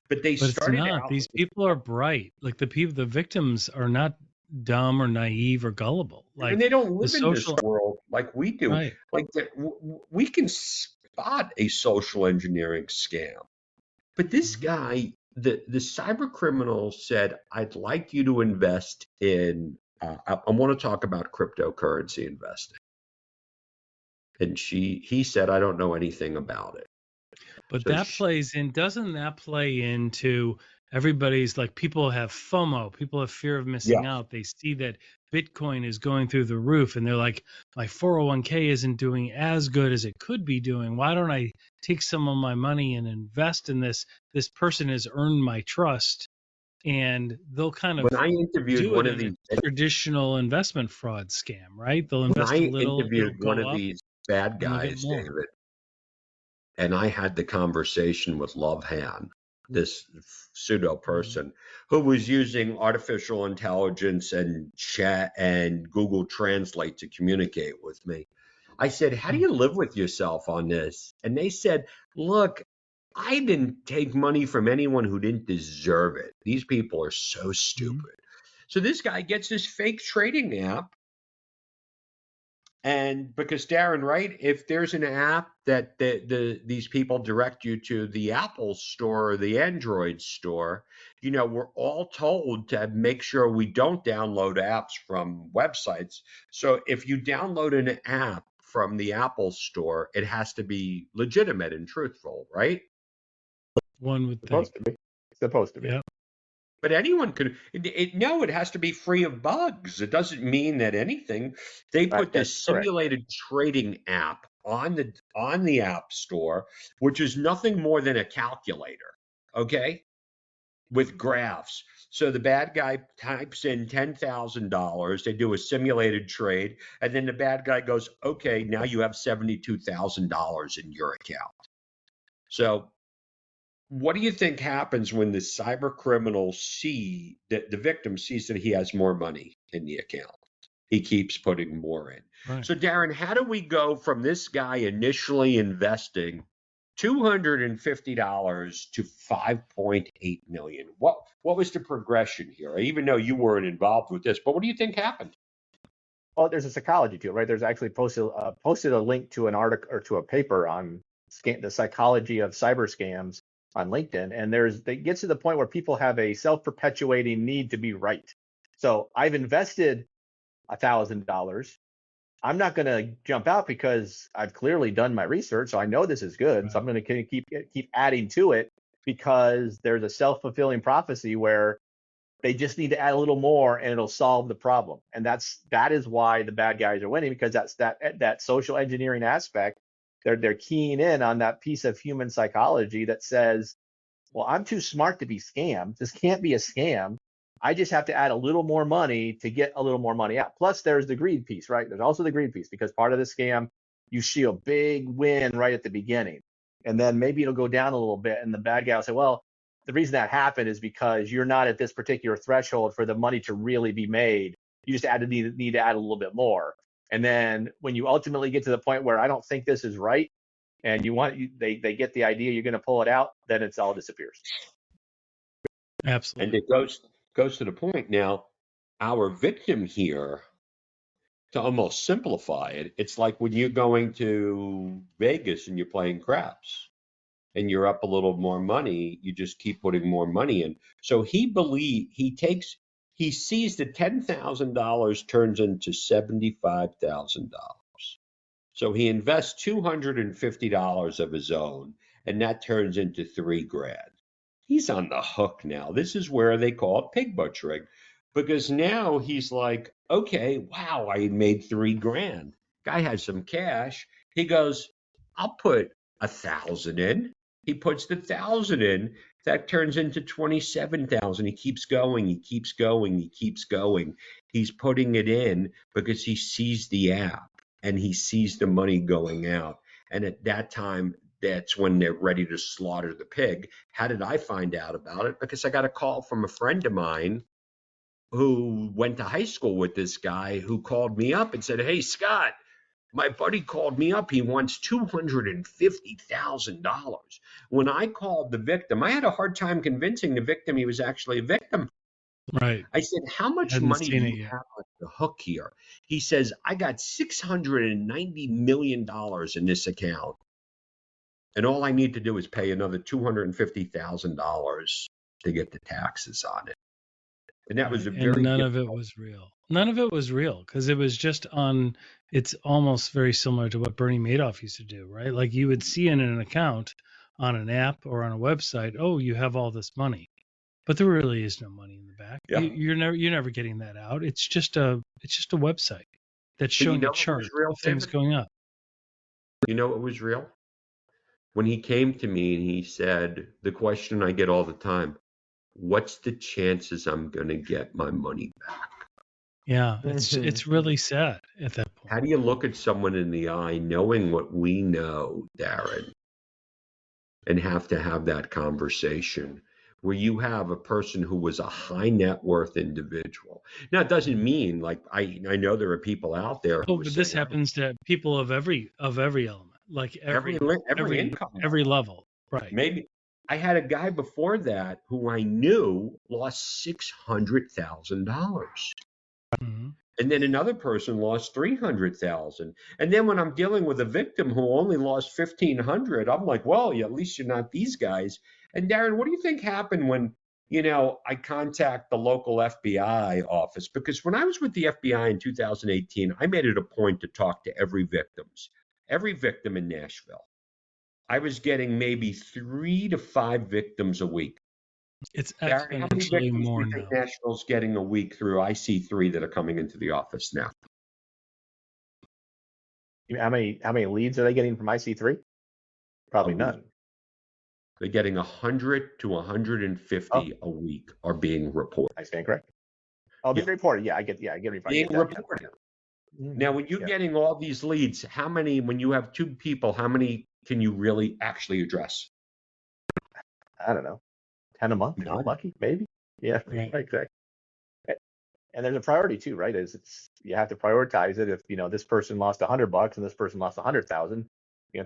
But they But it's started not. out These people are bright. Like the victims are not dumb or naive or gullible. and Like they don't the live in this social, world like we do. right. Like we can spot a social engineering scam. But this Mhm. guy, the cyber criminal said, I'd like you to invest in, I want to talk about cryptocurrency investing. And he said, I don't know anything about it. But So that plays in, doesn't that play into everybody's like people have FOMO, people have fear of yeah, missing out. They see that Bitcoin is going through the roof and they're like, my 401k isn't doing as good as it could be doing. Why don't I take some of my money and invest in this? This person has earned my trust and they'll kind when of I interviewed do it one of in a these, traditional investment fraud scam, right? They'll when invest a I little, it'll interviewed one go of up these bad and they'll get guys, more. David, and I had the conversation with Love Han, this pseudo Mhm. person who was using artificial intelligence and chat and Google Translate to communicate with me. I said, how do Hmm. you live with yourself on this? And they said, look, I didn't take money from anyone who didn't deserve it. These people are so Mhm. stupid. So this guy gets this fake trading app. And because Darren, right, if there's an app that these people direct you to the Apple store or the Android store, we're all told to make sure we don't download apps from websites. So if you download an app from the Apple store, it has to be legitimate and truthful, right? One would think. supposed to be. Supposed to be. Yeah. But anyone could. No, it has to be free of bugs. It doesn't mean that anything. They Right. put That's this correct. simulated trading app on the App Store, which is nothing more than a calculator, okay, with graphs. So the bad guy types in $10,000. They do a simulated trade, and then the bad guy goes, "Okay, now you have $72,000 in your account." So what do you think happens when the cyber criminal the victim sees that he has more money in the account? He keeps putting more in. Right. So Darren, how do we go from this guy initially investing $250 to 5.8 million? What was the progression here? I even know you weren't involved with this, but what do you think happened? Well, there's a psychology to it, right? There's actually posted a link to an article or to a paper on the psychology of cyber scams on LinkedIn, and it gets to the point where people have a self-perpetuating need to be right. So I've invested $1,000. I'm not going to jump out because I've clearly done my research, so I know this is good. So Right. I'm going to keep adding to it because there's a self-fulfilling prophecy where they just need to add a little more and it'll solve the problem. And that is why the bad guys are winning, because that's that social engineering aspect they're keying in on that piece of human psychology that says, well, I'm too smart to be scammed. This can't be a scam. I just have to add a little more money to get a little more money out. Plus, there's the greed piece, right? There's also the greed piece, because part of the scam, you see a big win right at the beginning, and then maybe it'll go down a little bit, and the bad guy will say, well, the reason that happened is because you're not at this particular threshold for the money to really be made. You just need to add a little bit more. And then when you ultimately get to the point where I don't think this is right, and they get the idea you're going to pull it out, then it's all disappears. Absolutely. And it goes to the point now, our victim here, to almost simplify it, it's like when you're going to Vegas and you're playing craps and you're up a little more money, you just keep putting more money in. So he sees the $10,000 turns into $75,000. So he invests $250 of his own, and that turns into $3,000. He's on the hook now. This is where they call it pig butchering, because now he's like, okay, wow, I made $3,000. Guy has some cash. He goes, I'll put 1,000 in. He puts the 1,000 in. That turns into 27,000. He keeps going. He keeps going. He keeps going. He's putting it in because he sees the app and he sees the money going out. And at that time, that's when they're ready to slaughter the pig. How did I find out about it? Because I got a call from a friend of mine who went to high school with this guy, who called me up and said, hey, Scott, my buddy called me up. He wants $250,000. When I called the victim, I had a hard time convincing the victim he was actually a victim. Right. I said, how much Hadn't money do seen it you yet. have on the hook here? He says, I got $690 million in this account. And all I need to do is pay another $250,000 to get the taxes on it. And that was a And very none of it difficult. was real. None of it was real, because it was just on. It's almost very similar to what Bernie Madoff used to do, right? Like you would see in an account on an app or on a website, oh, you have all this money, but there really is no money in the back. Yeah. You're never getting that out. It's just a website that's But you showing know a what chart was real, of things David? going up. You know what was real? When he came to me and he said, the question I get all the time, what's the chances I'm going to get my money back? Yeah, it's really sad at that point. How do you look at someone in the eye knowing what we know, Darren, and have to have that conversation where you have a person who was a high net worth individual? Now, it doesn't mean, like, I know there are people out there who Oh, are but this saying, happens to people of every element, like every income every level, right? maybe. I had a guy before that who I knew lost $600,000. Mhm. And then another person lost 300,000. And then when I'm dealing with a victim who only lost 1,500, I'm like, well, at least you're not these guys. And Darren, what do you think happened when, I contact the local FBI office? Because when I was with the FBI in 2018, I made it a point to talk to every victim in Nashville. I was getting maybe 3 to 5 victims a week. It's Darren, how many exponentially victims do more you think now. Nashville's getting a week through IC3 that are coming into the office now? How many leads are they getting from IC3? Probably A week. none. They're getting 100 to 150 a week are being reported. I stand correct. Oh, being reported. Yeah, I get reported. Being reported. Now, when you're getting all these leads, how many, when you have 2 people, how many can you really actually address? I don't know, 10 a month if you're None. lucky, maybe. Yeah, Right. exactly. And there's a priority too, right? You have to prioritize it. If this person lost $100 and this person lost 100,000,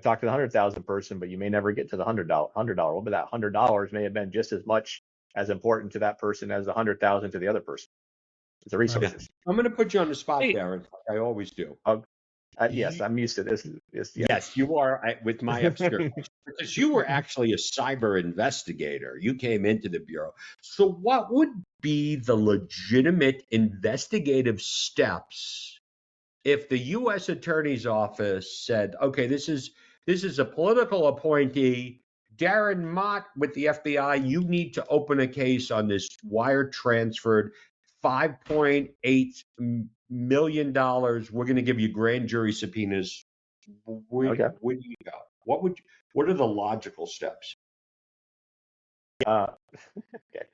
talk to the 100,000 person, but you may never get to the $100. Well, but that $100 may have been just as much as important to that person as the 100,000 to the other person. It's the resources. I'm going to put you on the spot, Hey. Darren, like I always do. Yes, I'm used to this. Yes, you are, with my obscure because you were actually a cyber investigator. You came into the Bureau. So what would be the legitimate investigative steps if the U.S. Attorney's Office said, okay, this is a political appointee, Darren Mott with the FBI, you need to open a case on this wire transferred $5.8 million. We're going to give you grand jury subpoenas Okay. Where do you go? What are the logical steps? Uh, okay.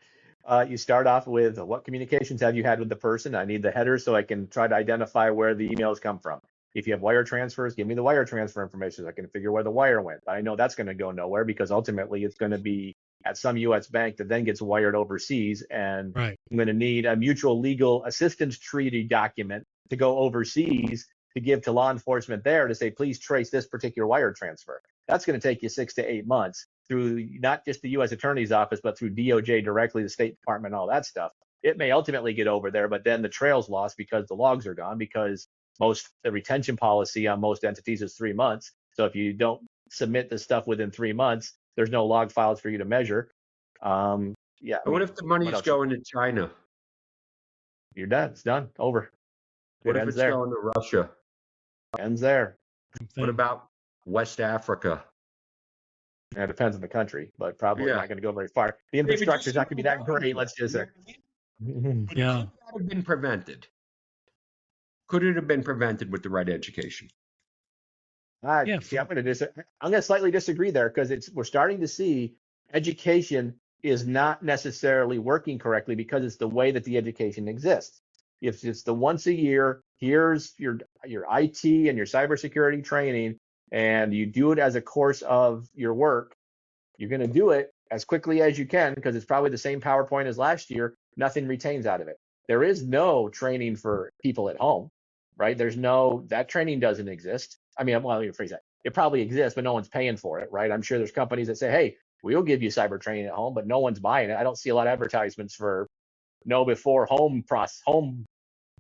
You start off with what communications have you had with the person? I need the header so I can try to identify where the emails come from. If you have wire transfers, give me the wire transfer information so I can figure where the wire went. I know that's going to go nowhere because ultimately it's going to be at some US bank that then gets wired overseas. And Right. I'm going to need a mutual legal assistance treaty document to go overseas to give to law enforcement there to say, please trace this particular wire transfer. That's going to take you 6 to 8 months through not just the U.S. Attorney's Office, but through DOJ directly, the State Department, all that stuff. It may ultimately get over there, but then the trail's lost because the logs are gone because the retention policy on most entities is 3 months. So if you don't submit the stuff within 3 months, there's no log files for you to measure. Yeah, I And what mean, if the what money's else? going to China? You're done. It's done. Over. What It if ends it's there. going to Russia? Ends there. What about West Africa? It depends on the country, but probably Yeah. not going to go very far. The David, infrastructure just is not going to be that simple great. mindset. Let's just You say. know what I mean? But Yeah. could that have been prevented? Could it have been prevented with the right education? I Yeah. see. I'm going to slightly disagree there because we're starting to see education is not necessarily working correctly because it's the way that the education exists. If it's the once a year, here's your IT and your cybersecurity training, and you do it as a course of your work, you're going to do it as quickly as you can because it's probably the same PowerPoint as last year. Nothing retains out of it. There is no training for people at home, right? That training doesn't exist. I mean, well, let me rephrase that. It probably exists, but no one's paying for it, right? I'm sure there's companies that say, hey, we'll give you cyber training at home, but no one's buying it. I don't see a lot of advertisements for know before home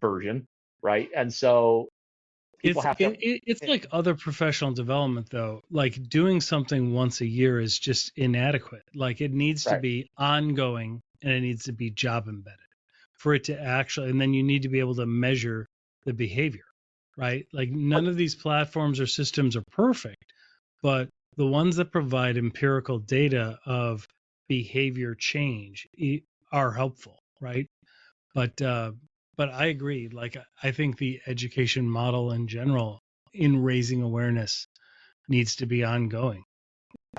version, right? And so people have to. It's like other professional development though. Like doing something once a year is just inadequate. Like it needs to Right. be ongoing and it needs to be job embedded for it to actually, and then you need to be able to measure the behavior, right? Like none of these platforms or systems are perfect, but the ones that provide empirical data of behavior change are helpful, right? But I agree. Like I think the education model in general in raising awareness needs to be ongoing.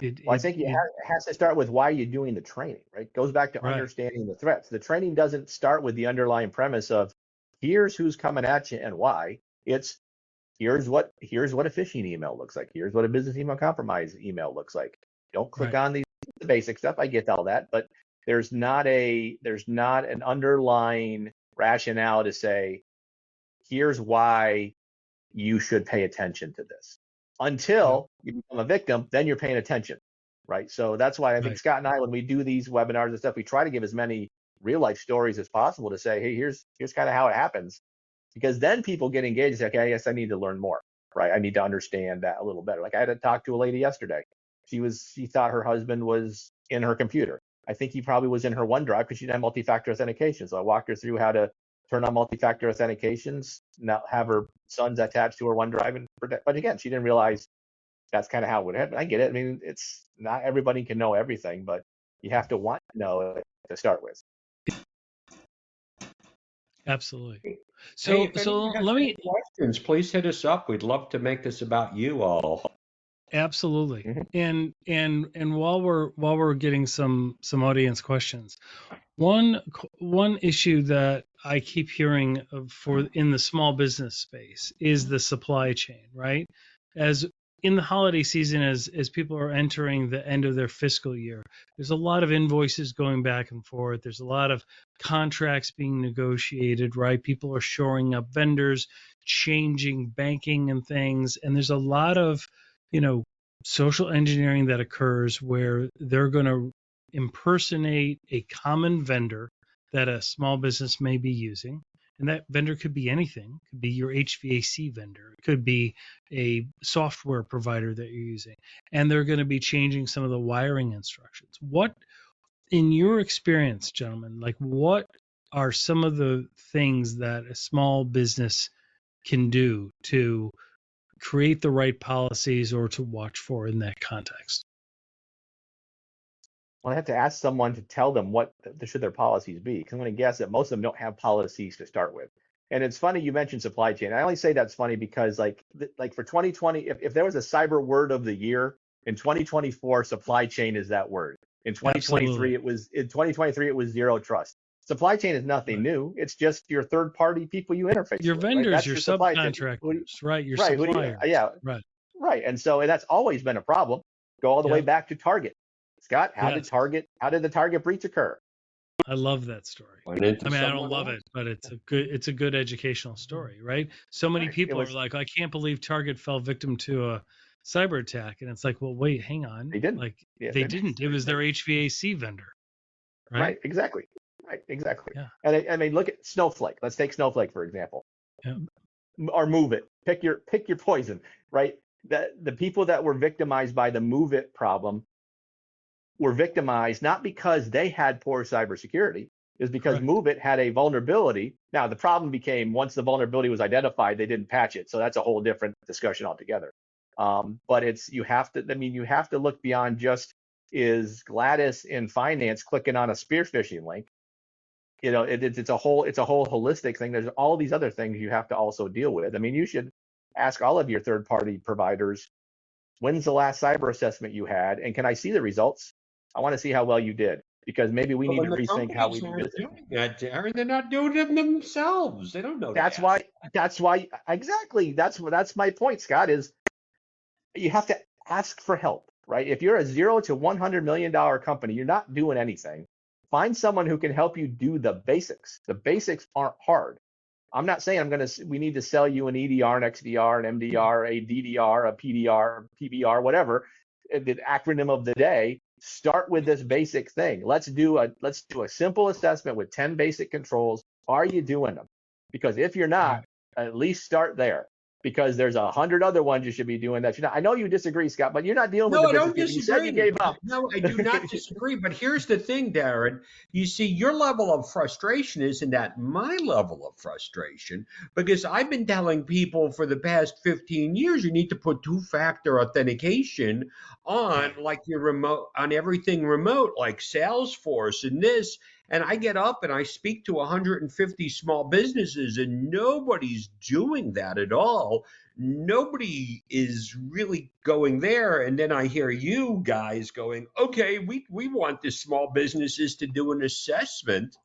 Well, I think it has to start with why you're doing the training, right? It goes back to Right, understanding the threats. The training doesn't start with the underlying premise of here's who's coming at you and why. It's here's what a phishing email looks like. Here's what a business email compromise email looks like. Don't click right. on the basic stuff. I get all that, but there's not an underlying rationale to say here's why you should pay attention to this. Yeah, Until you become a victim, then you're paying attention, right? So that's why I think right. Scott and I, when we do these webinars and stuff, we try to give as many real life stories as possible to say, hey, here's kind of how it happens, because then people get engaged and say, okay, I guess I need to learn more, right? I need to understand that a little better. Like I had to talk to a lady yesterday. She thought her husband was in her computer. I think he probably was in her OneDrive because she didn't have multi-factor authentication. So I walked her through how to turn on multi-factor authentications, not have her sons attached to her OneDrive and protect. But again, she didn't realize that's kind of how it would happen. I get it. I mean, it's not everybody can know everything, but you have to want to know it to start with. Absolutely. Hey, So if anyone has let any me questions, please hit us up. We'd love to make this about you all. absolutely. Mhm. And while we're getting some audience questions, one issue that I keep hearing for in the small business space is the supply chain, right? As in the holiday season, as people are entering the end of their fiscal year, there's a lot of invoices going back and forth. There's a lot of contracts being negotiated, right? People are shoring up vendors, changing banking and things, and there's a lot of, you know, social engineering that occurs where they're going to impersonate a common vendor that a small business may be using. And that vendor could be anything. It could be your HVAC vendor. It could be a software provider that you're using. And they're going to be changing some of the wiring instructions. What, in your experience, gentlemen, like what are some of the things that a small business can do to create the right policies or to watch for in that context? Well, I have to ask someone to tell them what should their policies be. Because I'm going to guess that most of them don't have policies to start with. And it's funny you mentioned supply chain. I only say that's funny because like for 2020, if there was a cyber word of the year in 2024, supply chain is that word. In 2023, Absolutely. it was zero trust. Supply chain is nothing Right. new. It's just your third party people you interface Your with, right? vendors, That's your your supply chain. subcontractors, right? Your Right. Who do you, suppliers, yeah. right? Right. And so that's always been a problem. Go all the way Yep. back to Target. Scott, how did Yes. the Target breach occur? I love that story. Went into I mean, I don't someone love else. it, but it's a good educational story, right? So many Right. It people are was, like, I can't believe Target fell victim to a cyber attack. And it's like, well, wait, hang on. they didn't. Like Yeah. they didn't. It was their HVAC vendor, right? Right. Exactly. Right. Exactly. Yeah. And I mean, look at Snowflake. Let's take Snowflake, for example, Yeah. or Move It. Pick your poison, right? The people that were victimized by the Move It problem were victimized not because they had poor cybersecurity, is because Correct. MoveIt had a vulnerability. Now the problem became once the vulnerability was identified, they didn't patch it. So that's a whole different discussion altogether. But you have to look beyond just is Gladys in finance clicking on a spear phishing link. It's a whole holistic thing. There's all these other things you have to also deal with. I mean, you should ask all of your third party providers, when's the last cyber assessment you had, and can I see the results? I want to see how well you did, because maybe we Well, need then to the rethink how we companies do aren't business. doing that, Darren. They're not doing it themselves. They don't know to That's ask. why. That's why. Exactly. That's my point, Scott. Is you have to ask for help, right? If you're a $0 to $100 million company, you're not doing anything. Find someone who can help you do the basics. The basics aren't hard. I'm not saying we need to sell you an EDR, an XDR, an MDR, a DDR, a PDR, PBR, whatever, the acronym of the day. Start with this basic thing. Let's do a simple assessment with 10 basic controls. Are you doing them? Because if you're not, Right. at least start there. Because there's 100 other ones you should be doing that you're not. I know you disagree, Scott, but you're not dealing with No, the I business don't people. You said you disagree. gave up. No, I do not disagree. But here's the thing, Darren. You see, your level of frustration isn't at my level of frustration, because I've been telling people for the past 15 years you need to put two-factor authentication on like your remote, on everything remote, like Salesforce and this. And I get up and I speak to 150 small businesses, and nobody's doing that at all. Nobody is really going there. And then I hear you guys going, okay, we want the small businesses to do an assessment.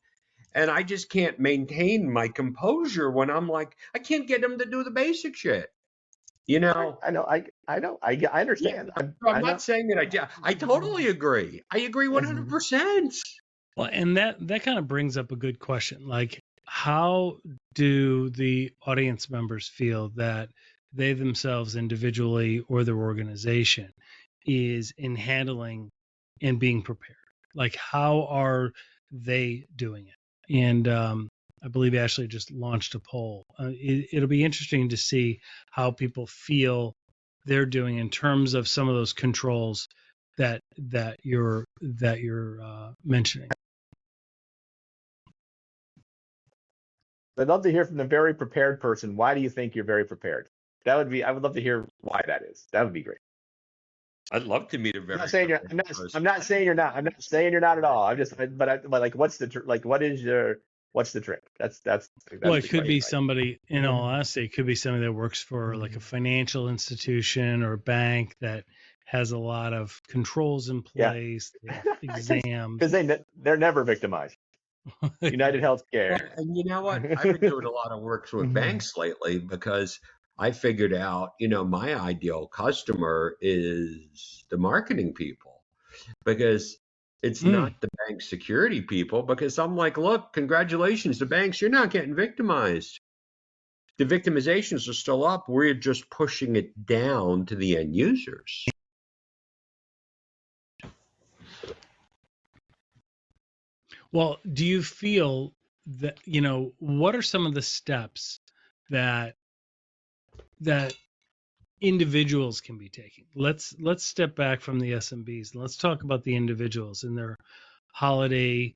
And I just can't maintain my composure when I'm like, I can't get them to do the basic shit. You Right. know, I know. I yeah, understand. I'm I not know. saying that I totally agree. I agree 100%. Well, and that kind of brings up a good question. Like, how do the audience members feel that they themselves individually or their organization is in handling and being prepared? Like, how are they doing it? And I believe Ashley just launched a poll. It'll be interesting to see how people feel they're doing in terms of some of those controls that you're mentioning. I'd love to hear from the very prepared person. Why do you think you're very prepared? I would love to hear why that is. That would be great. I'd love to meet a I'm not very saying you're, prepared person. I'm not saying you're not. I'm not saying you're not at all. But like, what's what's the trick? That's Well, the it could be question, right? somebody, in all honesty, it could be somebody that works for like a financial institution or a bank that has a lot of controls in Yeah, place. They have because exams. they're never victimized. United Well, Healthcare. and you know what? I've been doing a lot of work with banks lately because I figured out, my ideal customer is the marketing people, because it's Mm. not the bank security people. Because I'm like, look, congratulations, the banks, you're not getting victimized. The victimizations are still up. We're just pushing it down to the end users. Well, do you feel that, what are some of the steps that that individuals can be taking? Let's step back from the SMBs. Let's talk about the individuals in their holiday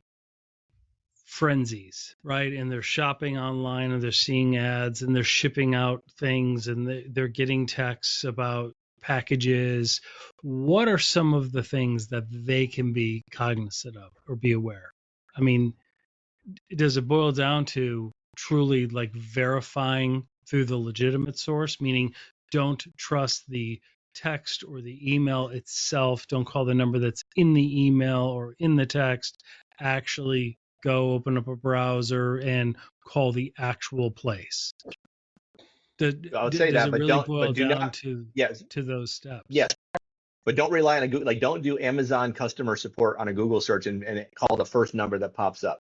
frenzies, right? And they're shopping online and they're seeing ads and they're shipping out things and they're getting texts about packages. What are some of the things that they can be cognizant of or be aware? I mean, does it boil down to truly like verifying through the legitimate source, meaning don't trust the text or the email itself. Don't call the number that's in the email or in the text. Actually go open up a browser and call the actual place. I would say Does that, it but really don't, but boil do down not. to Yes, those steps? yes, but don't rely on a Google. Like, don't do Amazon customer support on a Google search and call the first number that pops up.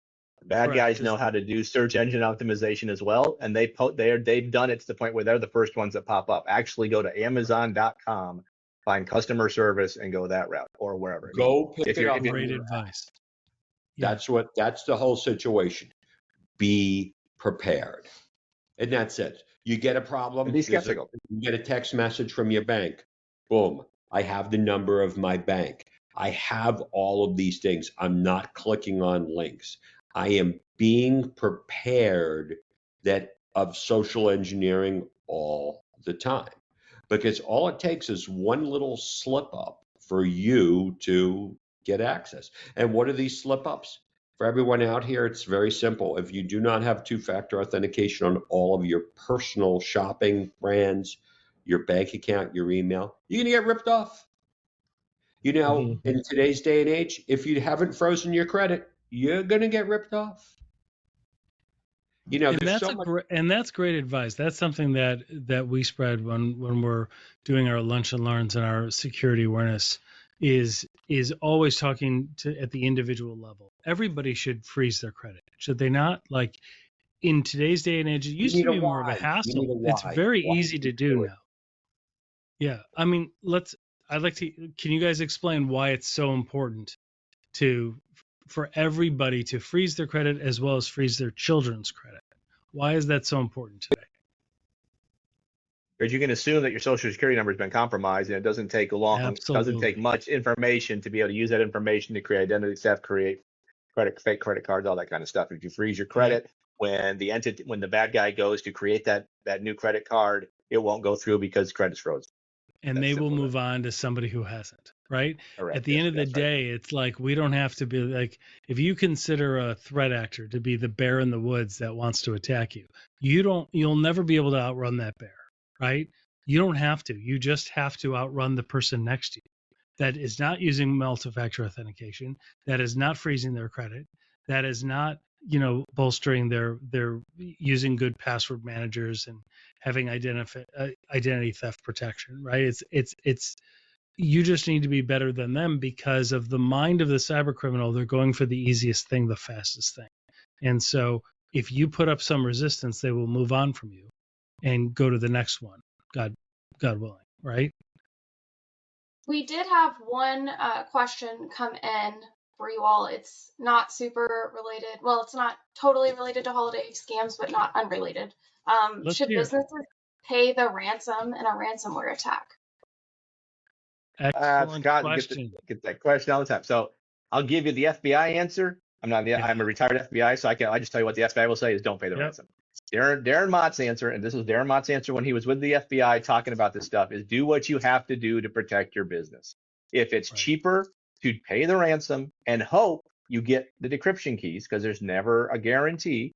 Bad Correct. guys know how to do search engine optimization as well, and they've done it to the point where they're the first ones that pop up. Actually, go to Amazon.com, find customer service, and go that route or wherever. I mean, Go pick if it you're up if on you Great your app. advice. Yeah. That's the whole situation. Be prepared. And that's it. You get a problem, be skeptical. you get a text message from your bank. Boom. I have the number of my bank. I have all of these things. I'm not clicking on links. I am being prepared that of social engineering all the time. Because all it takes is one little slip up for you to get access. And what are these slip ups? For everyone out here, it's very simple. If you do not have two-factor authentication on all of your personal shopping brands, your bank account, your email, you're going to get ripped off. You know, in today's day and age, if you haven't frozen your credit, you're going to get ripped off. You know, And there's that's so much. that's great advice. That's something that we spread when we're doing our lunch and learns and our security awareness is always talking to at the individual level. Everybody should freeze their credit, should they not? Like in today's day and age, it You used need to a be more of a why. You need hassle. a It's why. very Why easy do to you do do it? now. Yeah, I mean, I'd like to. Can you guys explain why it's so important to for everybody to freeze their credit as well as freeze their children's credit? Why is that so important today? Because you can assume that your social security number has been compromised, and it doesn't take Absolutely. much information to be able to use that information to create identity theft, create fake credit cards, all that kind of stuff. If you freeze your Yep. credit, when the bad guy goes to create that new credit card, it won't go through because credit's frozen. And That's they will simple. move on to somebody who hasn't, right? At Correct. the Yes, end of the that's right. day, it's like we don't have to be like, if you consider a threat actor to be the bear in the woods that wants to attack you, you'll never be able to outrun that bear, right? You don't have to. You just have to outrun the person next to you that is not using multi-factor authentication, that is not freezing their credit, that is not, bolstering their using good password managers and having identity theft protection, right? It's you just need to be better than them because of the mind of the cyber criminal. They're going for the easiest thing, the fastest thing. And so if you put up some resistance, they will move on from you and go to the next one. God willing, right? We did have one question come in for you all. It's not super related. Well, it's not totally related to holiday scams, but not unrelated. Let's Should hear it. businesses pay the ransom in a ransomware attack? Excellent Scott, question. get that question all the time. So I'll give you the FBI answer. Yeah. I'm a retired FBI, so I just tell you what the FBI will say is don't pay the Yep. ransom. Darren Mott's answer, and this was Darren Mott's answer when he was with the FBI talking about this stuff, is do what you have to do to protect your business. If it's Right. cheaper to pay the ransom and hope you get the decryption keys, because there's never a guarantee,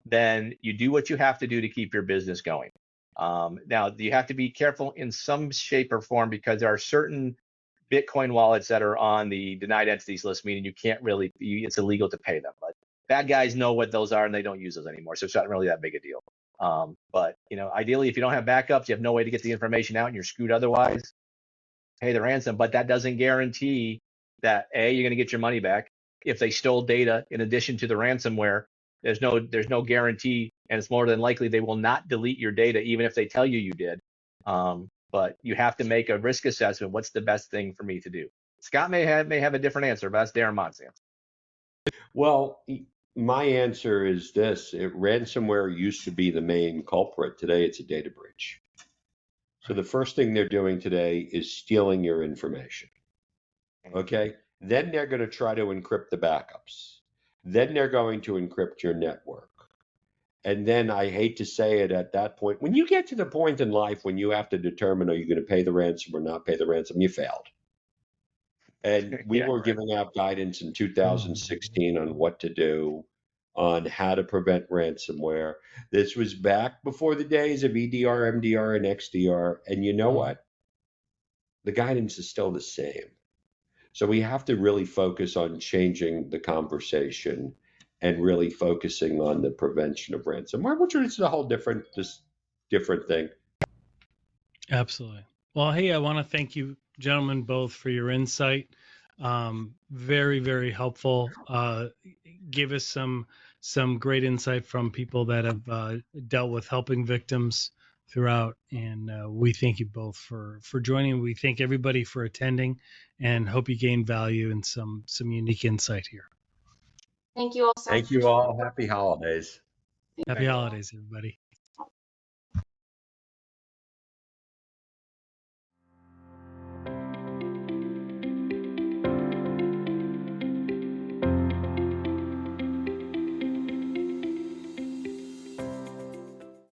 then you do what you have to do to keep your business going. Now, you have to be careful in some shape or form because there are certain Bitcoin wallets that are on the denied entities list, meaning you can't really, it's illegal to pay them. But bad guys know what those are and they don't use those anymore. So it's not really that big a deal. But ideally, if you don't have backups, you have no way to get the information out and you're screwed otherwise, pay the ransom. But that doesn't guarantee that you're going to get your money back. If they stole data in addition to the ransomware, there's no guarantee, and it's more than likely they will not delete your data even if they tell you did. But you have to make a risk assessment. What's the best thing for me to do? Scott may have a different answer, but that's Darren Mott's answer. Well, my answer is this. Ransomware used to be the main culprit. Today, it's a data breach. So the first thing they're doing today is stealing your information. Okay? Then they're going to try to encrypt the backups. Then they're going to encrypt your network. And then I hate to say it at that point, when you get to the point in life when you have to determine, are you going to pay the ransom or not pay the ransom, you failed. And we were giving out guidance in 2016 on what to do. on how to prevent ransomware. This was back before the days of EDR, MDR, and XDR. And you know what? The guidance is still the same. So we have to really focus on changing the conversation and really focusing on the prevention of ransomware, which is a whole different thing. Absolutely. Well, hey, I want to thank you, gentlemen, both for your insight. Very, very helpful. Give us some great insight from people that have dealt with helping victims throughout, and we thank you both for joining. We thank everybody for attending, and hope you gain value and some unique insight here. Thank you all so much. Thank you all. Happy holidays. Happy holidays, everybody.